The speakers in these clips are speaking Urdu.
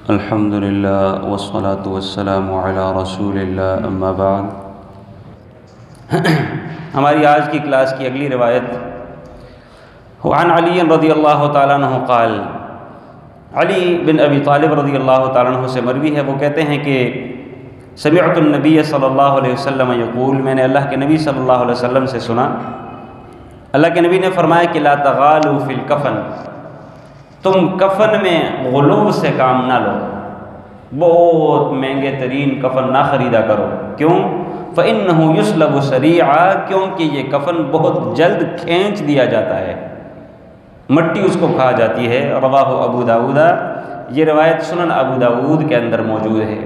الحمدللہ والصلاة والسلام علی رسول اللہ اما بعد۔ ہماری آج کی کلاس کی اگلی روایت عن علی رضی اللہ تعالیٰ عنہ قال، علی بن ابی طالب رضی اللہ تعالیٰ عنہ سے مروی ہے، وہ کہتے ہیں کہ سمعت النبی صلی اللہ علیہ وسلم یقول، میں نے اللہ کے نبی صلی اللہ علیہ وسلم سے سنا، اللہ کے نبی نے فرمایا کہ لا تغالوا فی الکفن، تم کفن میں غلو سے کام نہ لو، بہت مہنگے ترین کفن نہ خریدا کرو۔ کیوں؟ فإنہ یسلب سریعا، کیونکہ یہ کفن بہت جلد کھینچ دیا جاتا ہے، مٹی اس کو کھا جاتی ہے۔ رواہ ابو داؤد، یہ روایت سنن ابو داؤد کے اندر موجود ہے۔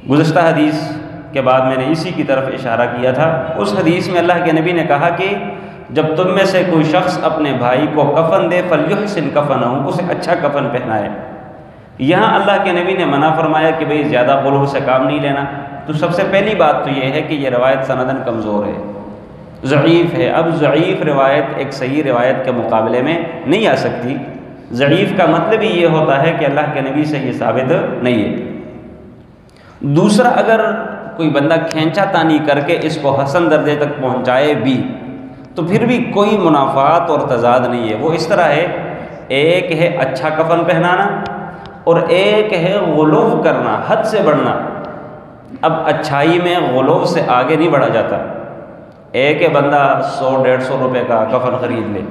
گزشتہ حدیث کے بعد میں نے اسی کی طرف اشارہ کیا تھا۔ اس حدیث میں اللہ کے نبی نے کہا کہ جب تم میں سے کوئی شخص اپنے بھائی کو کفن دے فلیحسن کفنہ، اسے اچھا کفن پہنائے۔ یہاں اللہ کے نبی نے منع فرمایا کہ بھئی زیادہ غلو سے کام نہیں لینا۔ تو سب سے پہلی بات تو یہ ہے کہ یہ روایت سندن کمزور ہے، ضعیف ہے۔ اب ضعیف روایت ایک صحیح روایت کے مقابلے میں نہیں آ سکتی۔ ضعیف کا مطلب ہی یہ ہوتا ہے کہ اللہ کے نبی سے یہ ثابت نہیں ہے۔ دوسرا، اگر کوئی بندہ کھینچا تانی کر کے اس کو حسن درجے تک پہنچائے بھی تو پھر بھی کوئی منافعات اور تضاد نہیں ہے۔ وہ اس طرح ہے، ایک ہے اچھا کفن پہنانا اور ایک ہے غلو کرنا، حد سے بڑھنا۔ اب اچھائی میں غلو سے آگے نہیں بڑھا جاتا۔ ایک ہے بندہ 100-150 روپے کا کفن خرید لے،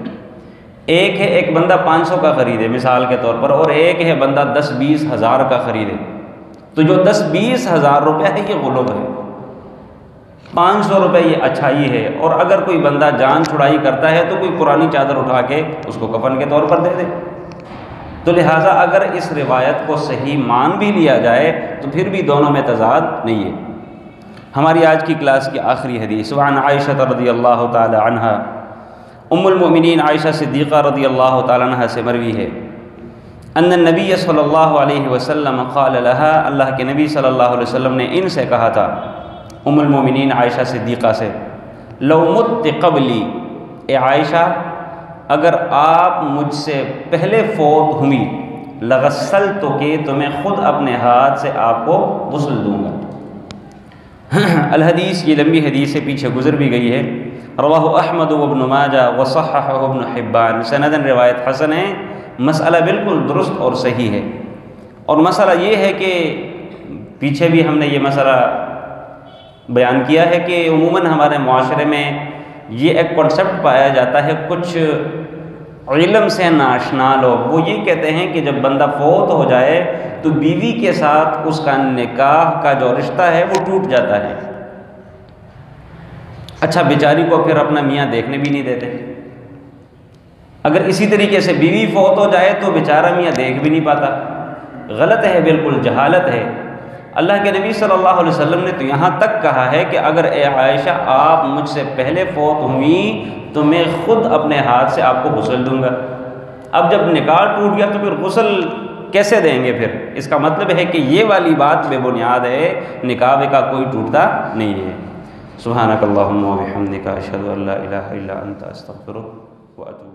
ایک ہے ایک بندہ 500 کا خریدے مثال کے طور پر، اور ایک ہے بندہ 10-20 ہزار کا خریدے۔ تو جو 10-20 ہزار روپے ہے یہ غلو ہے، 500 روپے یہ اچھائی ہے۔ اور اگر کوئی بندہ جان چھڑائی کرتا ہے تو کوئی پرانی چادر اٹھا کے اس کو کفن کے طور پر دے دے۔ تو لہٰذا اگر اس روایت کو صحیح مان بھی لیا جائے تو پھر بھی دونوں میں تضاد نہیں ہے۔ ہماری آج کی کلاس کی آخری حدیث وعن عائشہ رضی اللہ تعالی عنہا، ام المؤمنین عائشہ صدیقہ رضی اللہ تعالی عنہ سے مروی ہے، ان النبی صلی اللہ علیہ وسلم قال لها، اللہ کے نبی صلی اللہ علیہ وسلم نے ان سے کہا تھا، ام المؤمنین عائشہ صدیقہ سے، لو مت قبلی، اے عائشہ اگر آپ مجھ سے پہلے فوت ہوئی، لغسلت کہ تو میں خود اپنے ہاتھ سے آپ کو غسل دوں گا۔ الحدیث، یہ لمبی حدیث ہے، پیچھے گزر بھی گئی ہے۔ رواہ احمد وابن ماجہ وصححہ ابن حبان، سندن روایت حسن ہے، مسئلہ بالکل درست اور صحیح ہے۔ اور مسئلہ یہ ہے کہ پیچھے بھی ہم نے یہ مسئلہ بیان کیا ہے کہ عموماً ہمارے معاشرے میں یہ ایک کنسیپٹ پایا جاتا ہے، کچھ علم سے ناشنا لوگ وہ یہ کہتے ہیں کہ جب بندہ فوت ہو جائے تو بیوی کے ساتھ اس کا نکاح کا جو رشتہ ہے وہ ٹوٹ جاتا ہے۔ اچھا، بیچاری کو پھر اپنا میاں دیکھنے بھی نہیں دیتے۔ اگر اسی طریقے سے بیوی فوت ہو جائے تو بیچارہ میاں دیکھ بھی نہیں پاتا۔ غلط ہے، بالکل جہالت ہے۔ اللہ کے نبی صلی اللہ علیہ وسلم نے تو یہاں تک کہا ہے کہ اگر اے عائشہ آپ مجھ سے پہلے فوت ہوئیں تو میں خود اپنے ہاتھ سے آپ کو غسل دوں گا۔ اب جب نکاح ٹوٹ گیا تو پھر غسل کیسے دیں گے؟ پھر اس کا مطلب ہے کہ یہ والی بات بے بنیاد ہے، نکاح کا کوئی ٹوٹتا نہیں ہے۔ سبحانک اللہم و بحمدک، اشہد ان لا الہ الا انت، استغفرک و اتوب